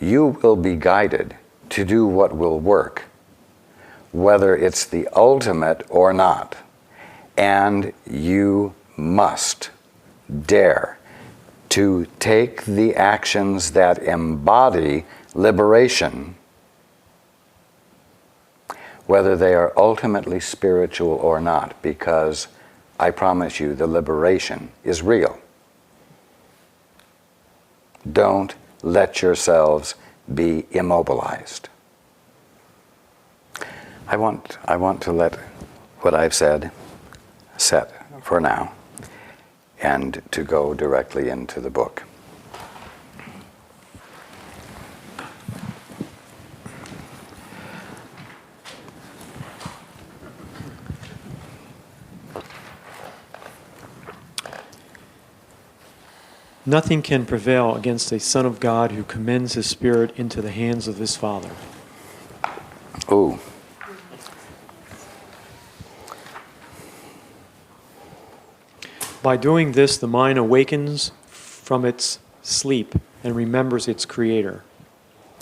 you will be guided to do what will work, whether it's the ultimate or not. And you must dare to take the actions that embody liberation, whether they are ultimately spiritual or not, because I promise you the liberation is real. Don't let yourselves be immobilized. I want to let what I've said set for now and to go directly into the book. Nothing can prevail against a Son of God who commends his spirit into the hands of his Father. Ooh. By doing this, the mind awakens from its sleep and remembers its Creator.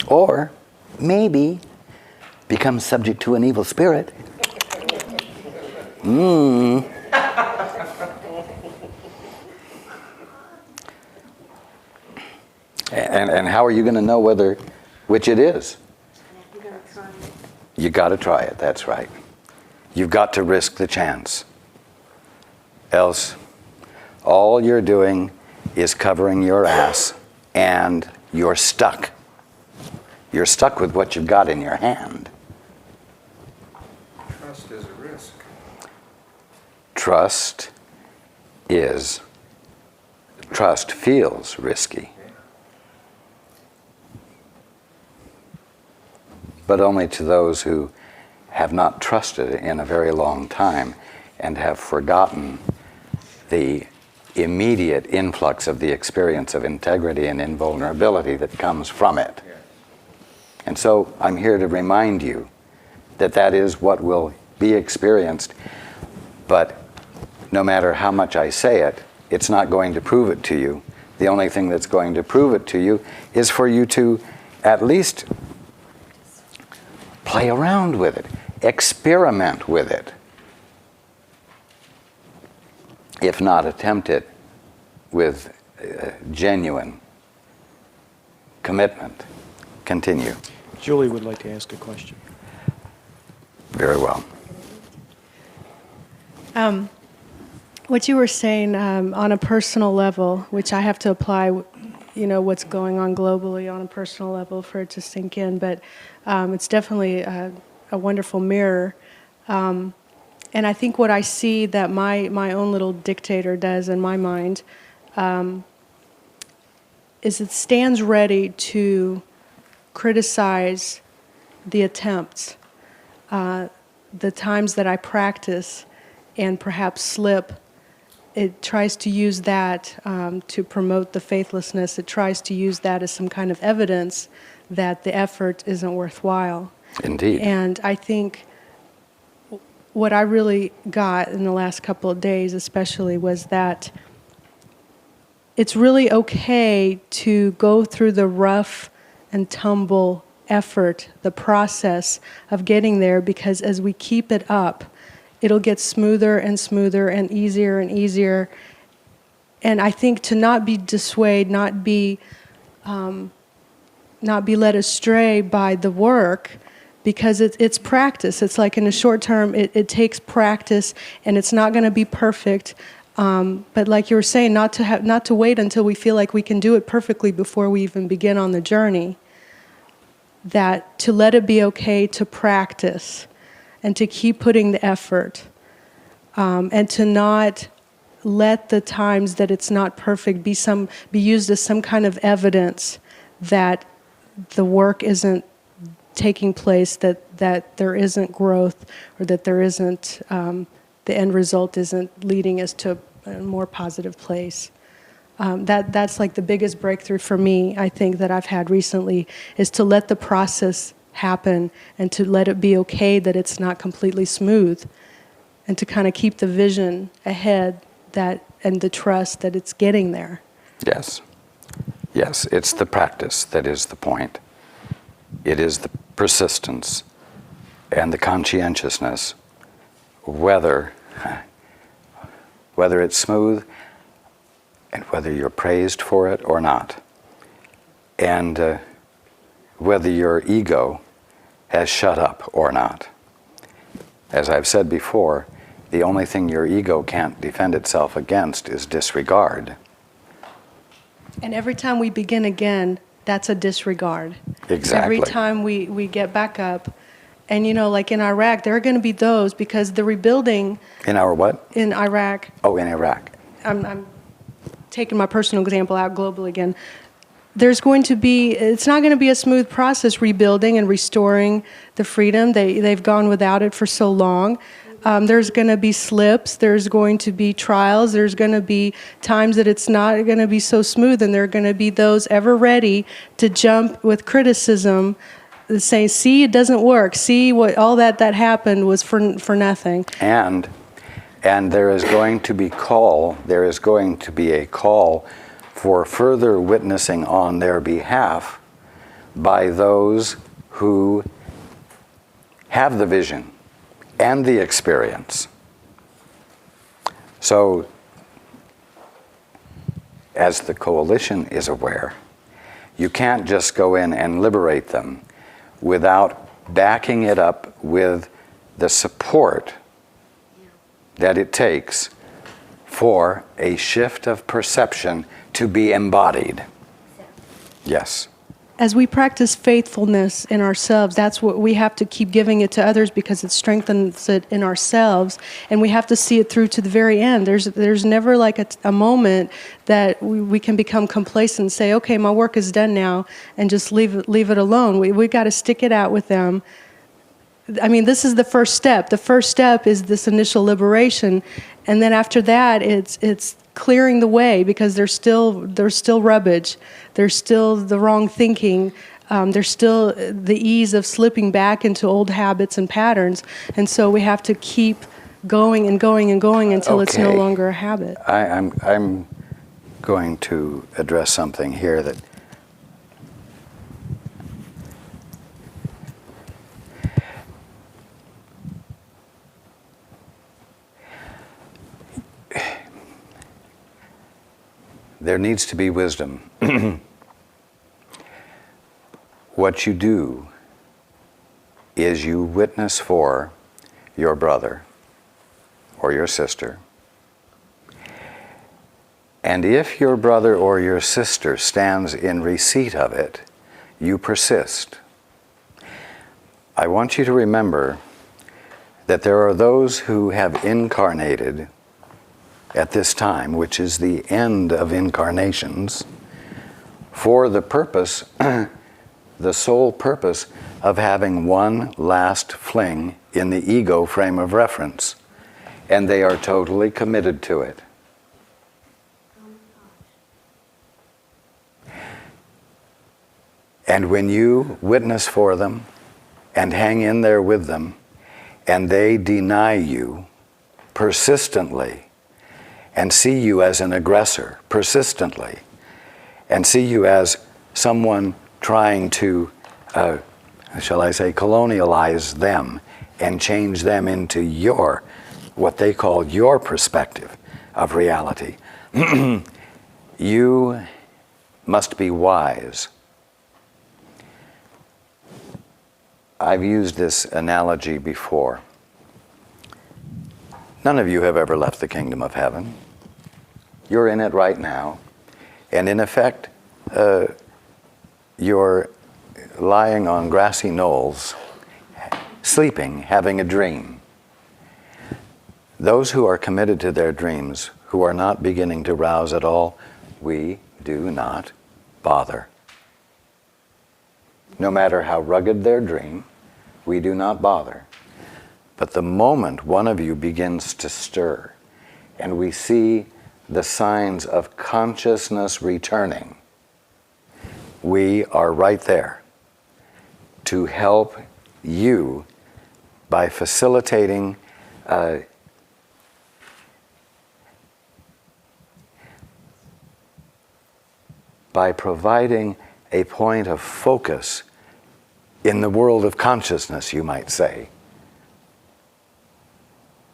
Or maybe becomes subject to an evil spirit. And how are you going to know which it is? You got to try it, that's right. You've got to risk the chance. Else, all you're doing is covering your ass and you're stuck. You're stuck with what you've got in your hand. Trust is a risk. Trust feels risky. But only to those who have not trusted in a very long time and have forgotten the immediate influx of the experience of integrity and invulnerability that comes from it. And so I'm here to remind you that that is what will be experienced, but no matter how much I say it, it's not going to prove it to you. The only thing that's going to prove it to you is for you to at least play around with it, experiment with it, if not attempt it with genuine commitment. Continue. Julie would like to ask a question. Very well. What you were saying on a personal level, which I have to apply, what's going on globally on a personal level for it to sink in, but it's definitely a wonderful mirror. And I think what I see that my own little dictator does in my mind is it stands ready to criticize the attempts, the times that I practice and perhaps slip. It tries to use that to promote the faithlessness. It tries to use that as some kind of evidence that the effort isn't worthwhile. Indeed. And I think what I really got in the last couple of days especially was that it's really okay to go through the rough and tumble effort, the process of getting there, because as we keep it up, it'll get smoother and smoother and easier. And I think to not be dissuaded, not be led astray by the work, because it's practice. It's like in the short term, it takes practice, and it's not going to be perfect. But like you were saying, not to wait until we feel like we can do it perfectly before we even begin on the journey. That to let it be okay to practice, and to keep putting the effort, and to not let the times that it's not perfect be used as some kind of evidence that the work isn't taking place, that there isn't growth, or that there isn't the end result isn't leading us to a more positive place. That's like the biggest breakthrough for me, I think, that I've had recently, is to let the process happen and to let it be okay that it's not completely smooth, and to kind of keep the vision ahead and the trust that it's getting there. Yes, it's the practice that is the point. It is the persistence and the conscientiousness, whether it's smooth and whether you're praised for it or not, and whether your ego has shut up or not. As I've said before, the only thing your ego can't defend itself against is disregard. And every time we begin again, that's a disregard. Exactly. Every time we get back up. And like in Iraq, there are going to be those, because the rebuilding... In our what? In Iraq. Oh, in Iraq. I'm taking my personal example out globally again. It's not going to be a smooth process rebuilding and restoring the freedom. They've gone without it for so long. There's going to be slips. There's going to be trials. There's going to be times that it's not going to be so smooth, and there are going to be those ever ready to jump with criticism, saying, see, it doesn't work. See, what all that happened was for nothing. And there is going to be a call for further witnessing on their behalf by those who have the vision and the experience. So, as the coalition is aware, you can't just go in and liberate them without backing it up with the support that it takes for a shift of perception to be embodied. Yes. As we practice faithfulness in ourselves, that's what we have to keep giving it to others, because it strengthens it in ourselves, and we have to see it through to the very end. There's never like a moment that we can become complacent and say, okay, my work is done now, and just leave it alone. We got to stick it out with them. I mean, this is the first step. The first step is this initial liberation, and then after that, it's clearing the way, because there's still rubbish, there's still the wrong thinking, there's still the ease of slipping back into old habits and patterns, and so we have to keep going and going and going until it's no longer a habit. I'm going to address something here that there needs to be wisdom. What you do is you witness for your brother or your sister. And if your brother or your sister stands in receipt of it, you persist. I want you to remember that there are those who have incarnated at this time, which is the end of incarnations, for the purpose, the sole purpose of having one last fling in the ego frame of reference. And they are totally committed to it. And when you witness for them and hang in there with them, and they deny you persistently, and see you as an aggressor persistently, and see you as someone trying to, shall I say, colonialize them and change them into your, what they call your perspective of reality, you must be wise. I've used this analogy before. None of you have ever left the kingdom of heaven. You're in it right now. And in effect, you're lying on grassy knolls, sleeping, having a dream. Those who are committed to their dreams, who are not beginning to rouse at all, we do not bother. No matter how rugged their dream, we do not bother. But the moment one of you begins to stir, and we see the signs of consciousness returning, we are right there to help you by facilitating by providing a point of focus in the world of consciousness, you might say,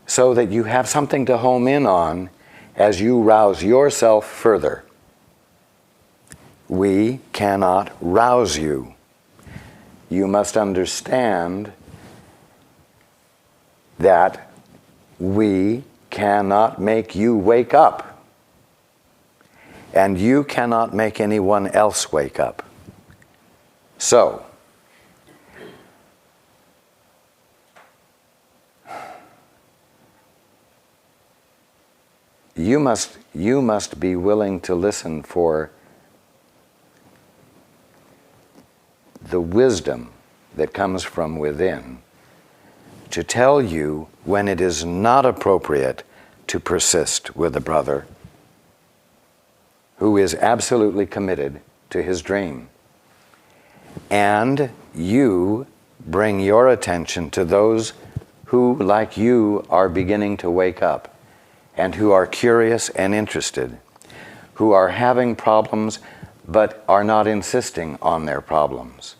so that you have something to home in on as you rouse yourself further. We cannot rouse you. You must understand that we cannot make you wake up, and you cannot make anyone else wake up. So, you must be willing to listen for the wisdom that comes from within to tell you when it is not appropriate to persist with a brother who is absolutely committed to his dream. And you bring your attention to those who, like you, are beginning to wake up and who are curious and interested, who are having problems but are not insisting on their problems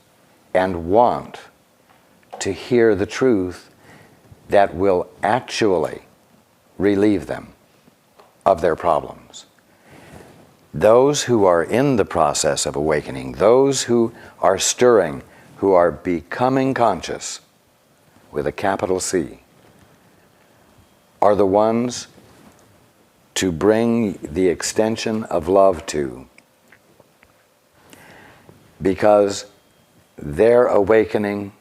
and want to hear the truth that will actually relieve them of their problems. Those who are in the process of awakening, those who are stirring, who are becoming conscious with a capital C, are the ones to bring the extension of love to, because their awakening,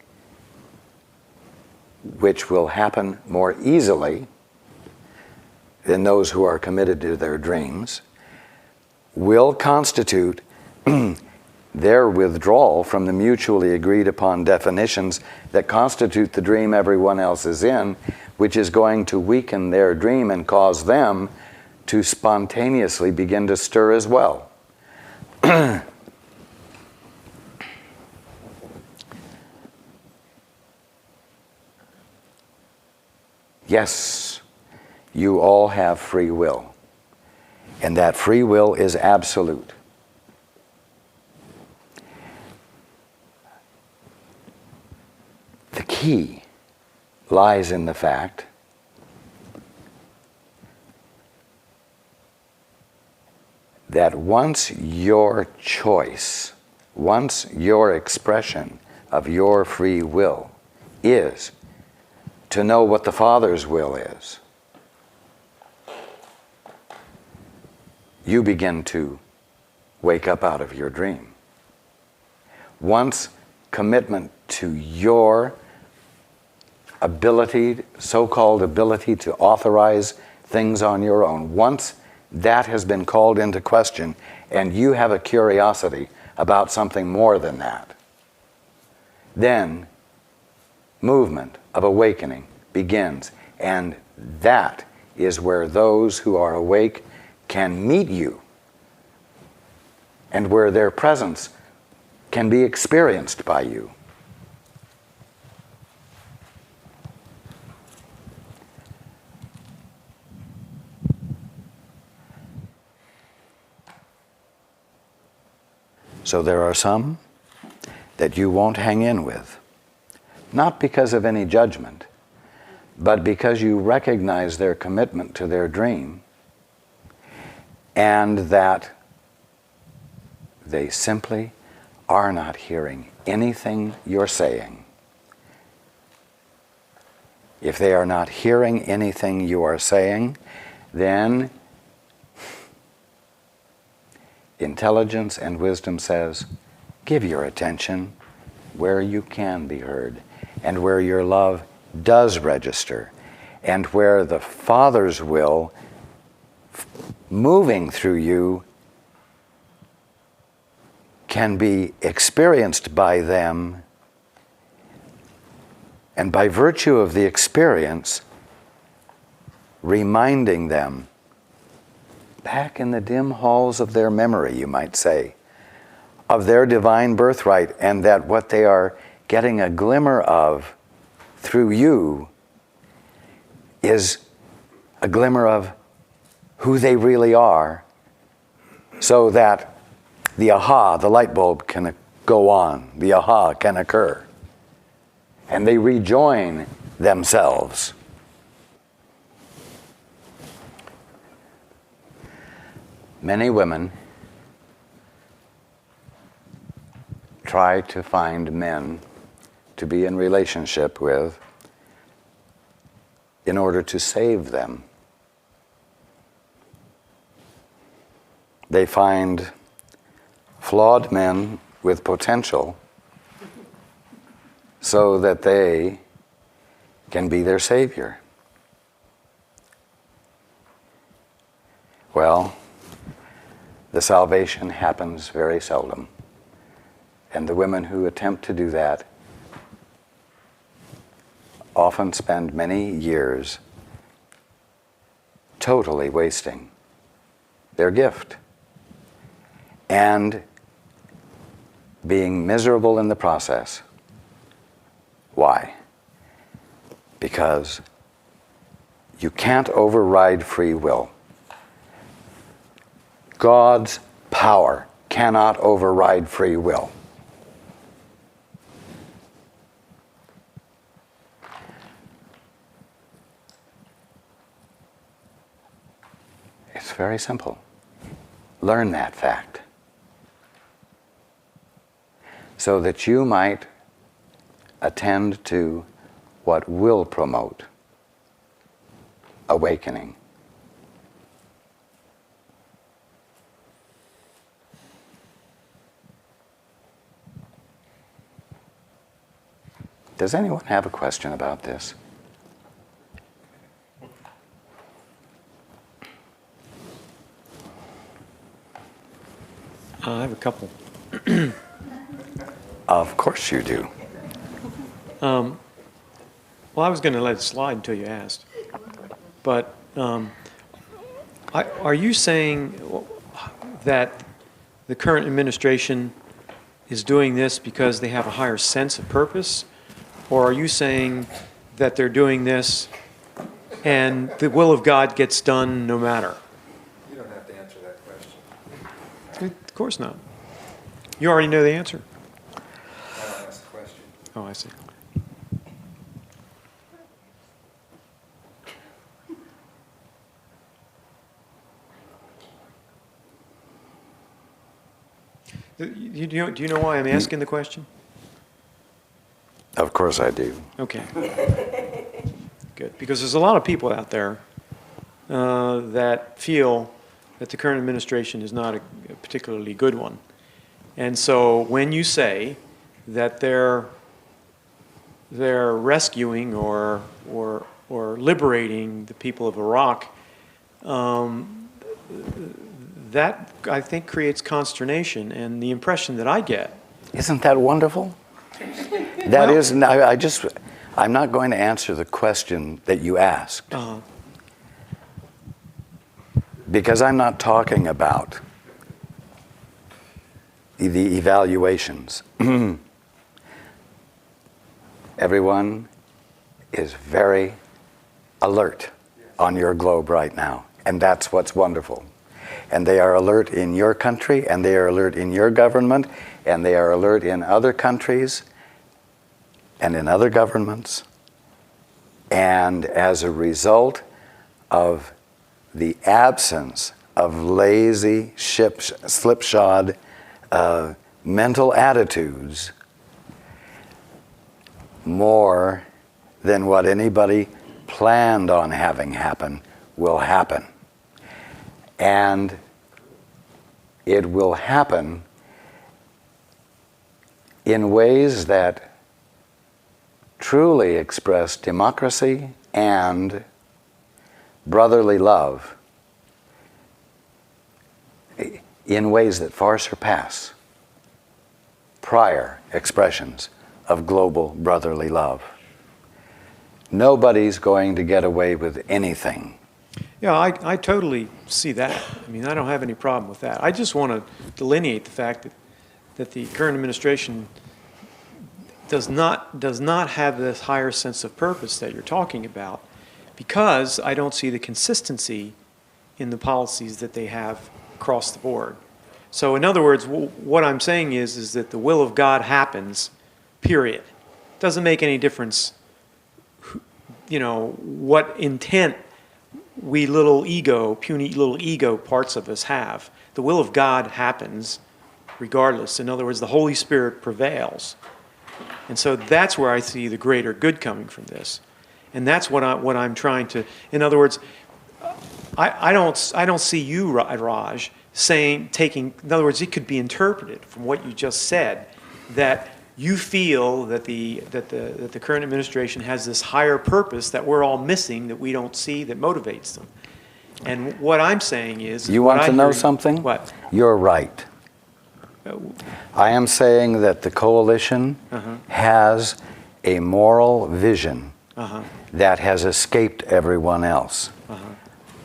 which will happen more easily than those who are committed to their dreams, will constitute their withdrawal from the mutually agreed upon definitions that constitute the dream everyone else is in, which is going to weaken their dream and cause them to spontaneously begin to stir as well. Yes, you all have free will, and that free will is absolute. The key lies in the fact that once your choice, once your expression of your free will is to know what the Father's will is, you begin to wake up out of your dream. Once commitment to your ability, so-called ability to authorize things on your own, once that has been called into question and you have a curiosity about something more than that, then movement of awakening begins, and that is where those who are awake can meet you and where their presence can be experienced by you. So there are some that you won't hang in with, not because of any judgment, but because you recognize their commitment to their dream and that they simply are not hearing anything you're saying. If they are not hearing anything you are saying, then intelligence and wisdom says, give your attention where you can be heard and where your love does register and where the Father's will moving through you can be experienced by them, and by virtue of the experience, reminding them back in the dim halls of their memory, you might say, of their divine birthright, and that what they are getting a glimmer of through you is a glimmer of who they really are, so that the aha, the light bulb can go on, the aha can occur. and they rejoin themselves. Many women try to find men to be in relationship with in order to save them. They find flawed men with potential so that they can be their savior. Well, the salvation happens very seldom. And the women who attempt to do that often spend many years totally wasting their gift and being miserable in the process. Why? Because you can't override free will. God's power cannot override free will. It's very simple. Learn that fact so that you might attend to what will promote awakening. Does anyone have a question about this? I have a couple. Of course you do. Well, I was going to let it slide until you asked. But are you saying that the current administration is doing this because they have a higher sense of purpose? Or are you saying that they're doing this and the will of God gets done no matter? You don't have to answer that question. Of course not. You already know the answer. I don't ask the question. Oh, I see. Do you know why I'm asking the question? Of course I do. Okay. Good. Because there's a lot of people out there that feel that the current administration is not a particularly good one. And so when you say that they're rescuing or liberating the people of Iraq, that I think creates consternation. And the impression that I get, Isn't that wonderful? That Well- is, I'm not going to answer the question that you asked because I'm not talking about the evaluations. Everyone is very alert on your globe right now, and that's what's wonderful. And they are alert in your country, and they are alert in your government, and they are alert in other countries and in other governments. And as a result of the absence of lazy, slipshod mental attitudes, more than what anybody planned on having happen will happen. And it will happen in ways that truly express democracy and brotherly love in ways that far surpass prior expressions of global brotherly love. Nobody's going to get away with anything. yeah, I totally see that. I mean, I don't have any problem with that. I just want to delineate the fact that the current administration does not have this higher sense of purpose that you're talking about, because I don't see the consistency in the policies that they have across the board. So in other words, what I'm saying is that the will of God happens, period. doesn't make any difference, what intent we puny little ego parts of us have. The will of God happens regardless. In other words, the Holy Spirit prevails. And so that's where I see the greater good coming from this. And that's what I'm trying to, in other words, I don't see you, Raj, in other words, it could be interpreted from what you just said, that you feel that the current administration has this higher purpose that we're all missing, that we don't see, that motivates them. And what I'm saying is... You want to know something? What? You're right. I am saying that the coalition has a moral vision that has escaped everyone else.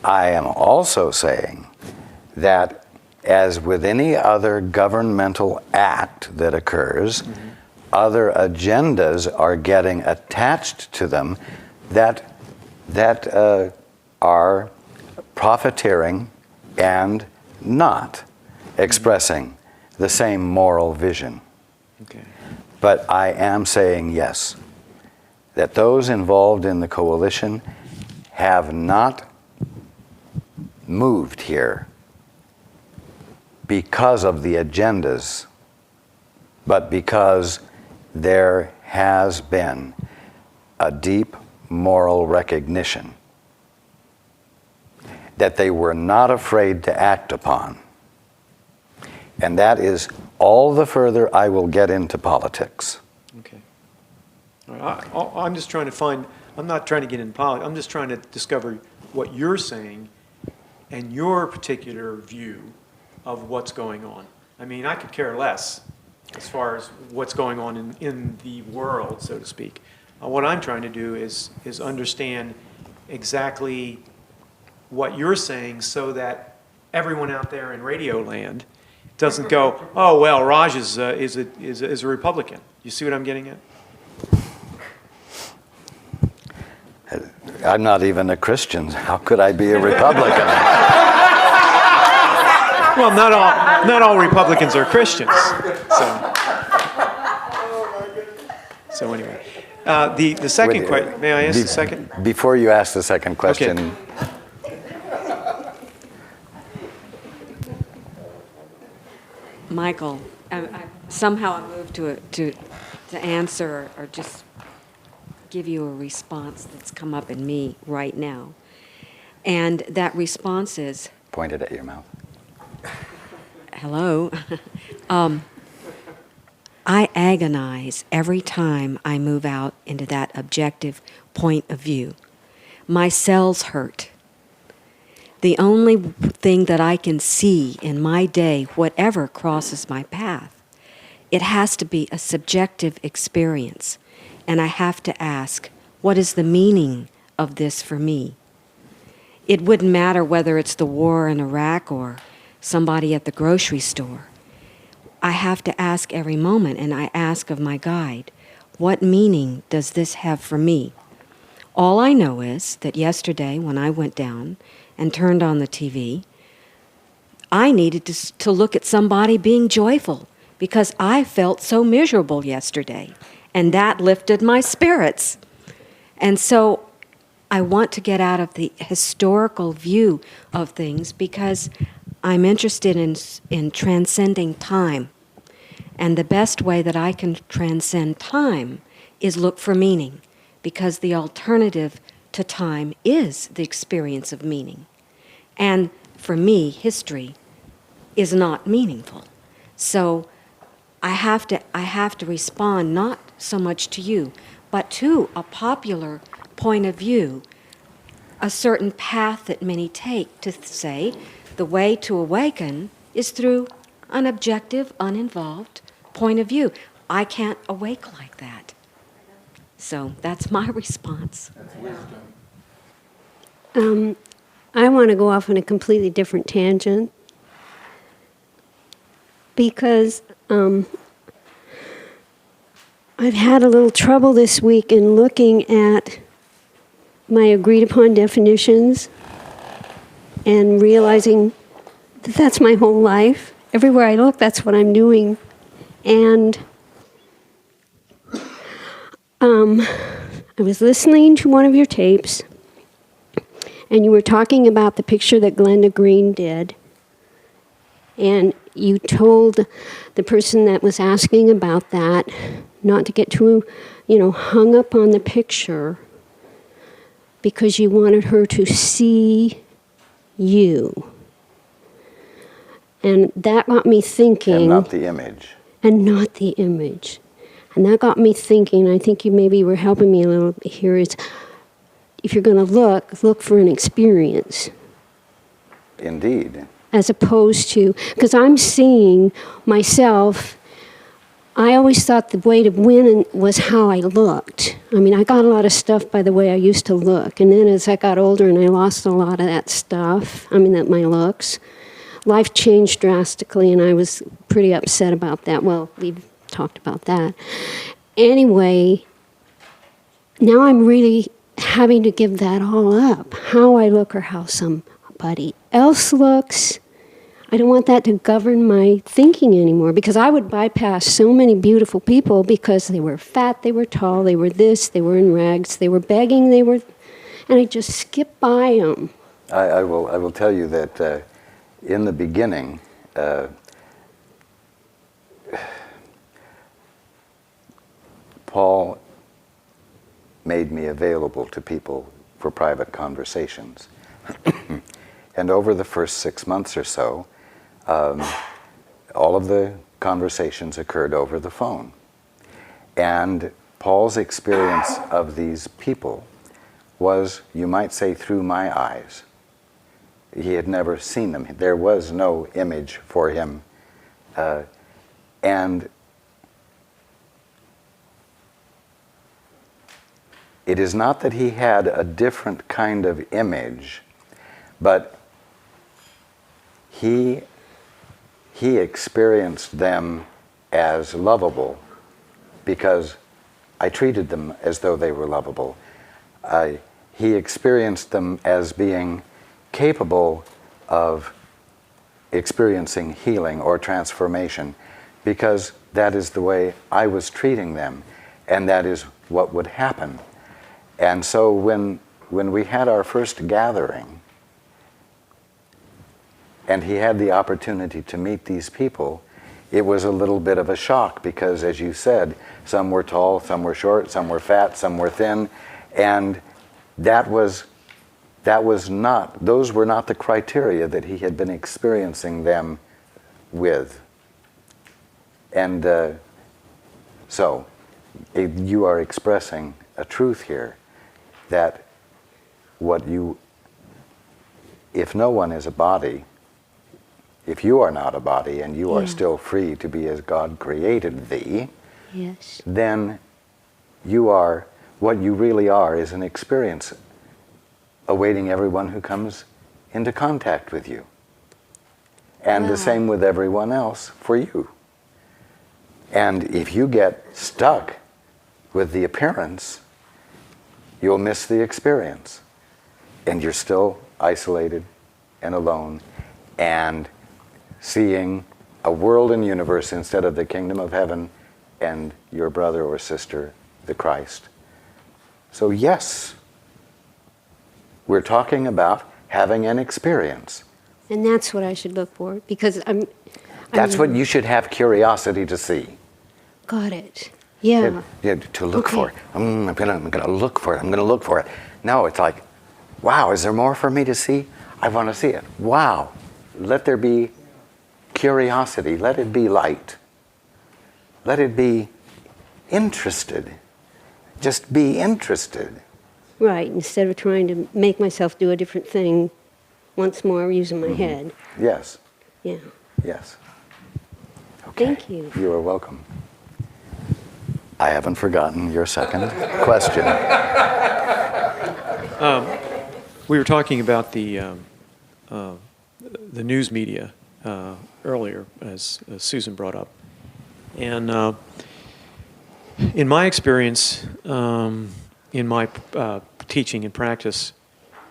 I am also saying that, as with any other governmental act that occurs, other agendas are getting attached to them that are profiteering and not expressing the same moral vision. Okay. But I am saying yes, that those involved in the coalition have not moved here because of the agendas, but because there has been a deep moral recognition that they were not afraid to act upon. And that is all the further I will get into politics. Okay. All right. I'm just trying to find, I'm not trying to get into politics, I'm just trying to discover what you're saying and your particular view of what's going on. I mean, I could care less as far as what's going on in the world, so to speak. What I'm trying to do is understand exactly what you're saying so that everyone out there in radio land doesn't go, oh, well, Raj is a Republican. You see what I'm getting at? I'm not even a Christian. How could I be a Republican? Well, not all Republicans are Christians. So anyway, the second question. May I ask the second? Before you ask the second question. Okay. Michael, somehow I moved to answer or just give you a response that's come up in me right now. And that response is... Point it at your mouth. Hello. I agonize every time I move out into that objective point of view. My cells hurt. The only thing that I can see in my day, whatever crosses my path, it has to be a subjective experience. And I have to ask, what is the meaning of this for me? It wouldn't matter whether it's the war in Iraq or somebody at the grocery store. I have to ask every moment, and I ask of my guide, what meaning does this have for me? All I know is that yesterday when I went down and turned on the TV, I needed to look at somebody being joyful because I felt so miserable yesterday, and that lifted my spirits. And so I want to get out of the historical view of things because I'm interested in transcending time. And the best way that I can transcend time is look for meaning, because the alternative to time is the experience of meaning. And for me, history is not meaningful. So I have to respond not so much to you, but to a popular point of view, a certain path that many take to say the way to awaken is through an objective, uninvolved point of view. I can't awake like that. So that's my response. That's wisdom. I want to go off on a completely different tangent because I've had a little trouble this week in looking at my agreed upon definitions and realizing that that's my whole life. Everywhere I look, that's what I'm doing. And I was listening to one of your tapes, and you were talking about the picture that Glenda Green did. And you told the person that was asking about that not to get too, hung up on the picture because you wanted her to see you. And that got me thinking. And not the image. And not the image. And that got me thinking, I think you maybe were helping me a little bit here, is if you're going to look for an experience. Indeed. As opposed to, because I'm seeing myself, I always thought the way to win was how I looked. I mean, I got a lot of stuff by the way I used to look. And then as I got older and I lost a lot of that stuff, my looks, life changed drastically and I was pretty upset about that. Well, we've talked about that. Anyway, now I'm really having to give that all up. How I look or how somebody else looks. I don't want that to govern my thinking anymore because I would bypass so many beautiful people because they were fat, they were tall, they were this, they were in rags, they were begging, and I just skip by them. I will tell you that in the beginning, Paul made me available to people for private conversations. And over the first 6 months or so, all of the conversations occurred over the phone. And Paul's experience of these people was, you might say, through my eyes. He had never seen them. There was no image for him. And it is not that he had a different kind of image, but he experienced them as lovable because I treated them as though they were lovable. He experienced them as being capable of experiencing healing or transformation because that is the way I was treating them, and that is what would happen. And so when we had our first gathering, and he had the opportunity to meet these people, it was a little bit of a shock because, as you said, some were tall, some were short, some were fat, some were thin, and those were not the criteria that he had been experiencing them with. And so you are expressing a truth here that if no one is a body, if you are not a body and you are still free to be as God created thee, yes, then what you really are is an experience awaiting everyone who comes into contact with you. And the same with everyone else for you. And if you get stuck with the appearance, you'll miss the experience. And you're still isolated and alone and seeing a world and universe instead of the kingdom of heaven and your brother or sister, the Christ. So yes, we're talking about having an experience. And that's what I should look for because That's what you should have curiosity to see. Got it. Yeah. To look for it. I'm gonna look for it. I'm gonna look for it. No, it's like, wow, is there more for me to see? I want to see it. Wow. Let there be curiosity. Let it be light. Let it be interested. Just be interested. Right, instead of trying to make myself do a different thing once more using my head. Yes. Yeah. Yes. Okay. Thank you. You are welcome. I haven't forgotten your second question. We were talking about the news media earlier, as Susan brought up. And in my experience, in my teaching and practice,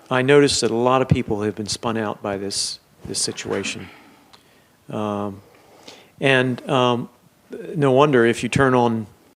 I noticed that a lot of people have been spun out by this situation. And no wonder if you turn on